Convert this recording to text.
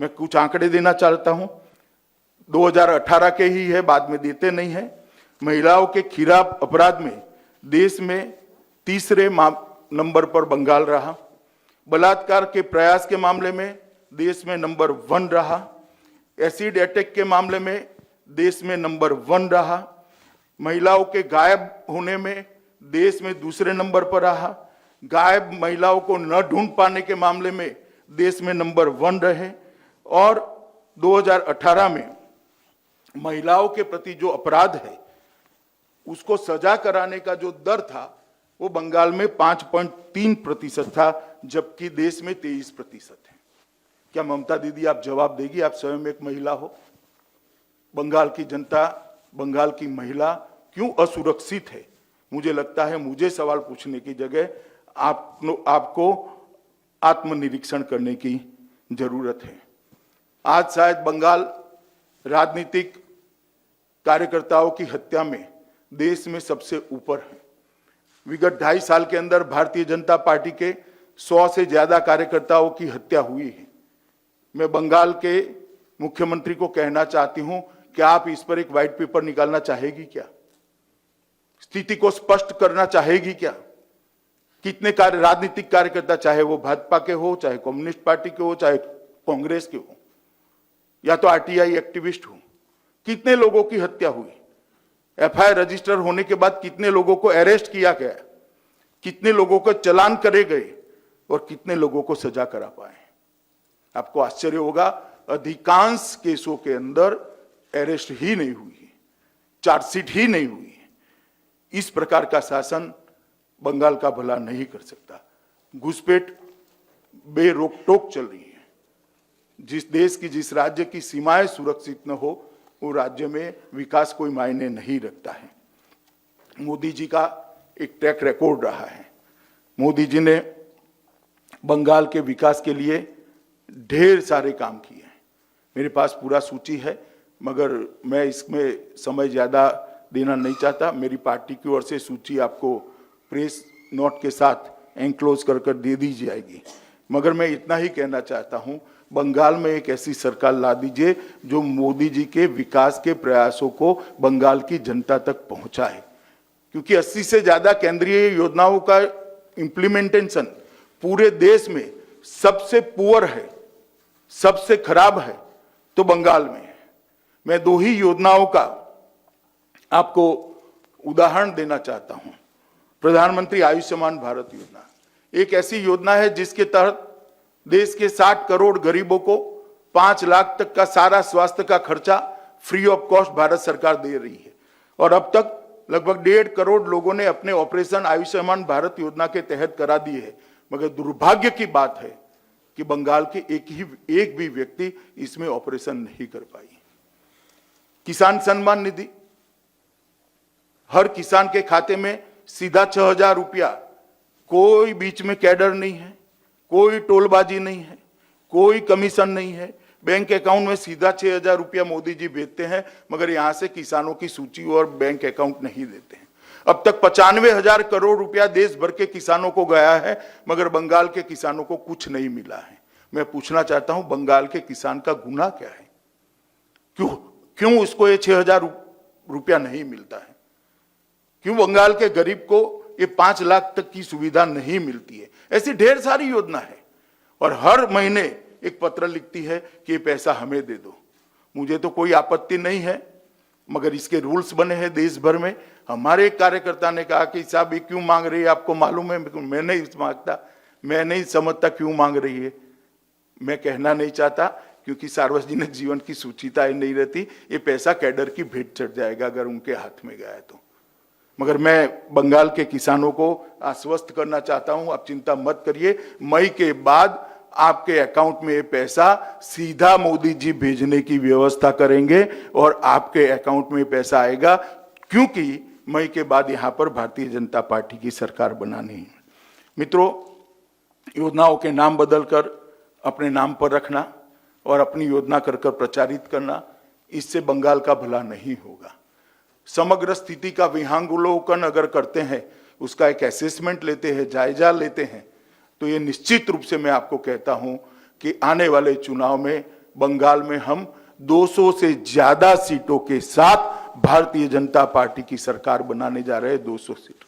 मैं कुछ आंकड़े देना चाहता हूं, 2018 के ही है, बाद में देते नहीं है। महिलाओं के खिलाफ अपराध में देश में तीसरे नंबर पर बंगाल रहा। बलात्कार के प्रयास के मामले में देश में नंबर 1 रहा। एसिड अटैक के मामले में देश में नंबर 1 रहा। महिलाओं के गायब होने में देश में दूसरे नंबर पर रहा। गायब महिलाओं को न ढूंढ पाने के मामले में देश में नंबर 1 रहे। और 2018 में महिलाओं के प्रति जो अपराध है उसको सजा कराने का जो दर था वो बंगाल में 5.3% था, जबकि देश में 23% है। क्या ममता दीदी आप जवाब देगी? आप स्वयं एक महिला हो। बंगाल की जनता, बंगाल की महिला क्यों असुरक्षित है? मुझे लगता है मुझे सवाल पूछने की जगह आपको आत्मनिरीक्षण करने की जरूरत है। आज शायद बंगाल राजनीतिक कार्यकर्ताओं की हत्या में देश में सबसे ऊपर है। विगत 2.5 साल के अंदर भारतीय जनता पार्टी के 100 से ज्यादा कार्यकर्ताओं की हत्या हुई है। मैं बंगाल के मुख्यमंत्री को कहना चाहती हूं कि आप इस पर एक व्हाइट पेपर निकालना चाहेगी क्या? स्थिति को स्पष्ट करना चाहेगी क्या? कितने राजनीतिक कार्यकर्ता, चाहे वो भाजपा के हो, चाहे कम्युनिस्ट पार्टी के हो, चाहे कांग्रेस के हो, या तो आरटीआई एक्टिविस्ट हो, कितने लोगों की हत्या हुई? एफआईआर रजिस्टर होने के बाद कितने लोगों को अरेस्ट किया गया, कितने लोगों को चालान करे गए और कितने लोगों को सजा करा पाए? आपको आश्चर्य होगा, अधिकांश केसों के अंदर अरेस्ट ही नहीं हुई है, चार्जशीट ही नहीं हुई है। इस प्रकार का शासन बंगाल का भला नहीं कर सकता। घुसपैठ बेरोक टोक चल रही है। जिस देश की, जिस राज्य की सीमाएं सुरक्षित न हो, वो राज्य में विकास कोई मायने नहीं रखता है। मोदी जी का एक ट्रैक रिकॉर्ड रहा है। मोदी जी ने बंगाल के विकास के लिए ढेर सारे काम किए हैं। मेरे पास पूरा सूची है, मगर मैं इसमें समय ज्यादा देना नहीं चाहता। मेरी पार्टी की ओर से सूची आपको प्रेस नोट के साथ एनक्लोज कर दे दी जाएगी। मगर मैं इतना ही कहना चाहता हूं, बंगाल में एक ऐसी सरकार ला दीजिए जो मोदी जी के विकास के प्रयासों को बंगाल की जनता तक पहुंचाए, क्योंकि 80 से ज्यादा केंद्रीय योजनाओं का इंप्लीमेंटेशन पूरे देश में सबसे पुअर है, सबसे खराब है तो बंगाल में है। मैं 2 ही योजनाओं का आपको उदाहरण देना चाहता हूं। प्रधानमंत्री आयुष्मान भारत योजना एक ऐसी योजना है जिसके तहत देश के 60 करोड़ गरीबों को 5 लाख तक का सारा स्वास्थ्य का खर्चा फ्री ऑफ कॉस्ट भारत सरकार दे रही है। और अब तक लगभग 1.5 करोड़ लोगों ने अपने ऑपरेशन आयुष्मान भारत योजना के तहत करा दिए है। मगर दुर्भाग्य की बात है कि बंगाल के एक भी व्यक्ति इसमें ऑपरेशन नहीं कर पाई। किसान सम्मान निधि, हर किसान के खाते में सीधा 6,000 रुपया, कोई बीच में कैडर नहीं है, कोई टोलबाजी नहीं है, कोई कमीशन नहीं है। बैंक अकाउंट में सीधा 6,000 रुपया मोदी जी भेजते हैं, मगर यहां से किसानों की सूची और बैंक अकाउंट नहीं देते हैं। अब तक 95,000 करोड़ रुपया देश भर के किसानों को गया है, मगर बंगाल के किसानों को कुछ नहीं मिला है। मैं पूछना चाहता हूं, बंगाल के किसान का गुनाह क्या है? क्यों उसको ये 6,000 रुपया नहीं मिलता है? क्यों बंगाल के गरीब को ये 5 लाख तक की सुविधा नहीं मिलती है? ऐसी ढेर सारी योजना है और हर महीने एक पत्र लिखती है कि ये पैसा हमें दे दो। मुझे तो कोई आपत्ति नहीं है, मगर इसके रूल्स बने हैं देश भर में। हमारे एक कार्यकर्ता ने कहा कि साहब ये क्यों मांग रही है, आपको मालूम है? मैं नहीं मांगता, मैं नहीं समझता क्यों मांग रही है। मैं कहना नहीं चाहता, क्योंकि सार्वजनिक जीवन की सूचिता नहीं रहती। ये पैसा कैडर की भेंट चढ़ जाएगा अगर उनके हाथ में गया है तो। मगर मैं बंगाल के किसानों को आश्वस्त करना चाहता हूं, आप चिंता मत करिए। मई के बाद आपके अकाउंट में ये पैसा सीधा मोदी जी भेजने की व्यवस्था करेंगे और आपके अकाउंट में पैसा आएगा, क्योंकि मई के बाद यहां पर भारतीय जनता पार्टी की सरकार बनानी है। मित्रों, योजनाओं के नाम बदलकर अपने नाम पर रखना और अपनी योजना कर प्रचारित करना, इससे बंगाल का भला नहीं होगा। समग्र स्थिति का विहंगावलोकन अगर करते हैं, उसका एक असेसमेंट लेते हैं, जायजा लेते हैं, तो ये निश्चित रूप से मैं आपको कहता हूं कि आने वाले चुनाव में बंगाल में हम 200 से ज्यादा सीटों के साथ भारतीय जनता पार्टी की सरकार बनाने जा रहे हैं, 200 सीट।